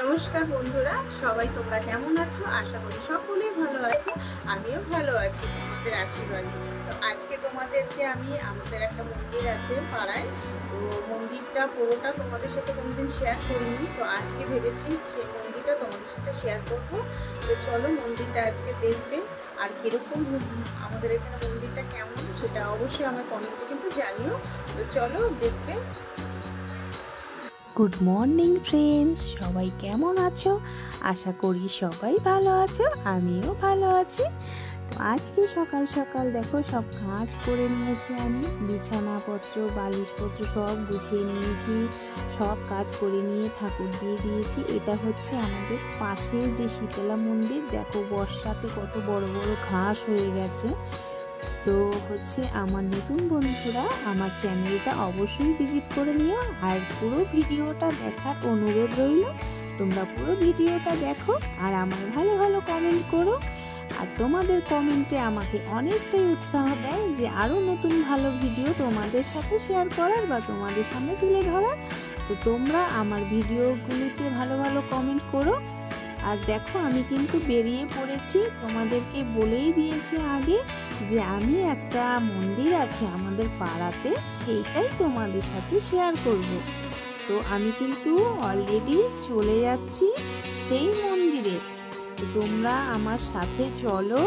নমস্কার বন্ধুরা, সবাই তোমরা কেমন আছো? আশা করি সকলেই ভালো আছো। আমিও ভালো আছি তোমাদের আশীর্বাদে। তো আজকে তোমাদেরকে আমি আমাদের একটা মন্দির আছে পাড়ায়, তো মন্দিরটা পুরোটা তোমাদের সাথে কোনোদিন শেয়ার করিনি। তো আজকে ভেবেছি সেই মন্দিরটা তোমাদের সাথে শেয়ার করবো। তো চলো মন্দিরটা আজকে দেখবে, আর কীরকম আমাদের এখানে মন্দিরটা কেমন সেটা অবশ্যই আমার কমেন্টে কিন্তু জানিও। তো চলো দেখবে। গুড মর্নিং ফ্রেন্ডস, সবাই কেমন আছো? আশা করি সবাই ভালো আছো, আমিও ভালো আছি। তো আজকে সকাল সকাল দেখো সব কাজ করে নিয়েছি, আমি বিছানাপত্র বালিশপত্র সব গুছিয়ে নিয়েছি, সব কাজ করে নিয়ে ঠাকুর দিয়ে দিয়েছি। এটা হচ্ছে আমাদের পাশের যে শীতলা মন্দির, দেখো বর্ষাতে কত বড় বড় ঘাস হয়ে গেছে। তো হচ্ছে আমার নতুন বন্ধুরা আমার চ্যানেলটা অবশ্যই ভিজিট করে নিও, আর পুরো ভিডিওটা দেখার অনুরোধ রইল। তোমরা পুরো ভিডিওটা দেখো আর আমার ভালো ভালো কমেন্ট করো, আর তোমাদের কমেন্টে আমাকে অনেকটাই উৎসাহ দেয় যে আরও নতুন ভালো ভিডিও তোমাদের সাথে শেয়ার করার বা তোমাদের সামনে তুলে ধরার। তো তোমরা আমার ভিডিওগুলিতে ভালো ভালো কমেন্ট করো। আর দেখো আমি কিন্তু বেরিয়ে পড়েছি, তোমাদেরকে বলেই দিয়েছি আগে যে আমি একটা মন্দির আছে আমাদের পাড়াতে, সেইটাই তোমাদের সাথে শেয়ার করব। তো আমি কিন্তু অলরেডি চলে যাচ্ছি সেই মন্দিরে। তো তোমরা আমার সাথে চলো,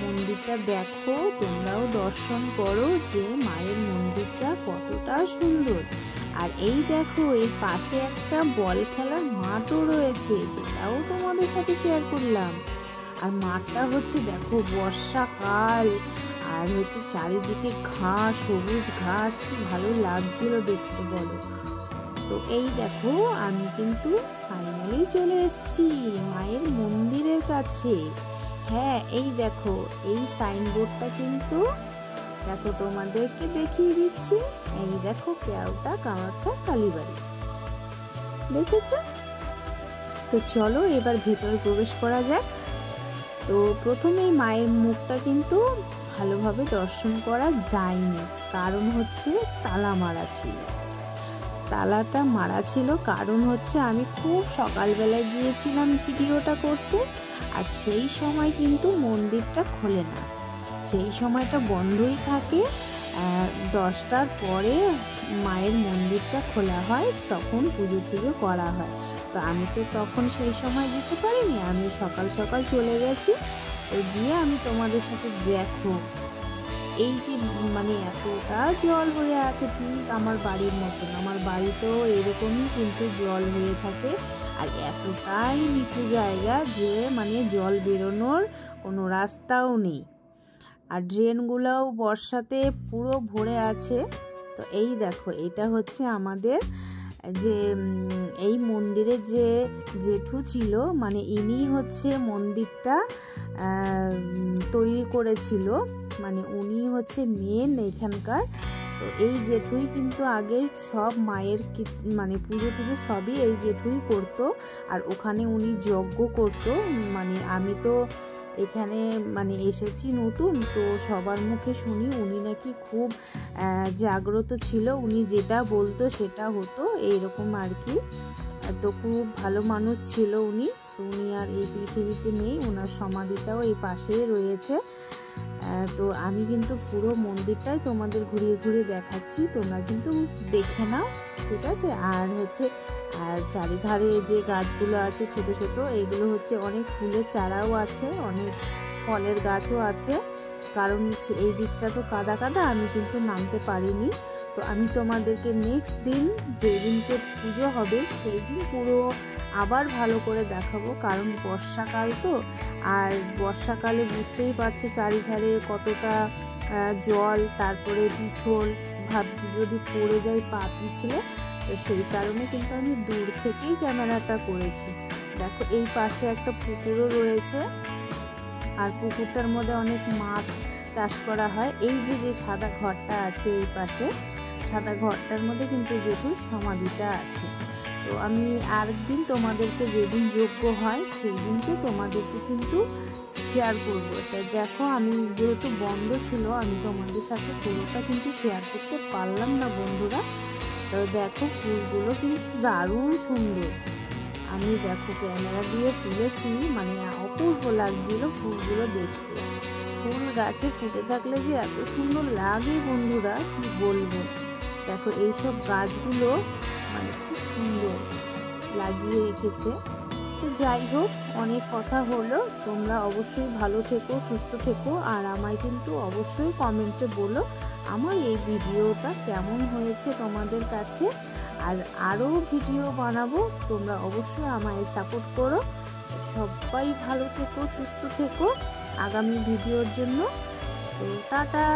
মন্দিরটা দেখো, তোমরাও দর্শন করো যে মায়ের মন্দিরটা কতটা সুন্দর। আর এই দেখো এর পাশে একটা বল খেলার মাঠও রয়েছে, সেটাও তোমাদের সাথে শেয়ার করলাম। আর মাঠটা হচ্ছে দেখো বর্ষাকাল, আর হচ্ছে চারিদিকে ঘাস, সবুজ ঘাস, কি ভালো লাগছিল দেখতে বলো। তো এই দেখো আমি কিন্তু ফাইনালি চলে এসেছি মায়ের মন্দিরের কাছে। হ্যাঁ এই দেখো এই সাইনবোর্ডটা কিন্তু দেখো তোমাদেরকে দেখিয়ে দিচ্ছি। এই দেখো কেওটা কামাখ্যা কালীবাড়ি, দেখেছো? তো চলো এবার ভেতরে প্রবেশ করা যাক। তো প্রথমেই মায়ের মুখটা কিন্তু ভালোভাবে দর্শন করা যায়নি, কারণ হচ্ছে তালা মারা ছিল। তালাটা মারা ছিল কারণ হচ্ছে আমি খুব সকালবেলায় গিয়েছিলাম ভিডিওটা করতে, আর সেই সময় কিন্তু মন্দিরটা খোলে না, সেই সময়টা বন্ধই থাকে। 10টার পরে মায়ের মন্দিরটা খোলা হয়, তখন পুজো টুজো করা হয়। তো আমি তো তখন সেই সময় যেতে পারিনি, আমি সকাল সকাল চলে গেছি। তো গিয়ে আমি তোমাদের সাথে দেখো এই যে মানে এতটা জল হয়ে আছে, ঠিক আমার বাড়ির মতন, আমার বাড়িতেও এরকমই কিন্তু জল হয়ে থাকে। আর এতটাই নিচু জায়গা যে মানে জল বেরোনোর কোনো রাস্তাও নেই, আর ড্রেনগুলোও বর্ষাতে পুরো ভরে আছে। তো এই দেখো এটা হচ্ছে আমাদের যে এই মন্দিরে যে জেঠু ছিল, মানে ইনি হচ্ছে মন্দিরটা তৈরি করেছিল, মানে উনি হচ্ছে মেন এখানকার। তো এই জেঠুই কিন্তু আগে সব মায়ের মানে পুজো টুজো সবই এই জেঠুই করতো, আর ওখানে উনি যজ্ঞ করতো। মানে আমি তো এখানে মানে এসেছি নতুন, তো সবার মুখে শুনি উনি নাকি খুব জাগ্রত ছিল, উনি যেটা বলতো সেটা হতো, এইরকম আর কি। তো খুব ভালো মানুষ ছিল উনি। তো উনি আর এই পৃথিবীতে নেই, ওনার সমাধিটাও এই পাশেই রয়েছে। তো আমি কিন্তু পুরো মন্দিরটাই তোমাদের ঘুরিয়ে ঘুরিয়ে দেখাচ্ছি, তোমরা কিন্তু দেখে নাও, ঠিক আছে? আর হচ্ছে আর চারিধারে যে গাছগুলো আছে ছোট ছোট, এগুলো হচ্ছে অনেক ফুলের চারাও আছে, অনেক ফলের গাছও আছে। কারণ এই দিকটা তো কাদা কাদা, আমি কিন্তু নামতে পারিনি। তো আমি তোমাদেরকে নেক্সট দিন যেদিনকে পুজো হবে সেই দিন পুরো আবার ভালো করে দেখাবো, কারণ বর্ষাকাল তো, আর বর্ষাকালে বুঝতেই পারছো চারিধারে কতটা জল, তারপরে পিছল, ভাবছি যদি পড়ে যায় পা পিছলে। তো সেই কারণে কিন্তু আমি দূর থেকেই ক্যামেরাটা করেছি। দেখো এই পাশে একটা পুকুরও রয়েছে, আর পুকুরটার মধ্যে অনেক মাছ চাষ করা হয়। এই যে যে সাদা ঘরটা আছে এই পাশে, সাদা ঘরটার মধ্যে কিন্তু জেঠুর সমাধিটা আছে। তো আমি আরেকদিন তোমাদেরকে যেদিন যোগ্য হয় সেই দিনকে তোমাদেরকে কিন্তু শেয়ার করবো। তাই দেখো আমি যেহেতু বন্ধ ছিল, আমি তোমাদের সাথে পুরোটা কিন্তু শেয়ার করতে পারলাম না বন্ধুরা। তো দেখো ফুলগুলো কিন্তু দারুণ সুন্দর, আমি দেখো ক্যামেরা দিয়ে তুলেছি, মানে অপূর্ব লাগছিল ফুলগুলো দেখতে। ফুল গাছে ফুটে থাকলে যে এত সুন্দর লাগে বন্ধুরা, কি বলবো। দেখো এইসব গাছগুলো মানে খুব সুন্দর লাগিয়ে রেখেছে। তো যাই হোক, অনেক কথা হলো। তোমরা অবশ্যই ভালো থেকো, সুস্থ থেকো, আর আমায় কিন্তু অবশ্যই কমেন্টে বলো আমার এই ভিডিওটা কেমন হয়েছে তোমাদের কাছে। আর আরও ভিডিও বানাবো, তোমরা অবশ্যই আমায় সাপোর্ট করো। সবাই ভালো থেকো, সুস্থ থেকো আগামী ভিডিওর জন্য। তো টাটা।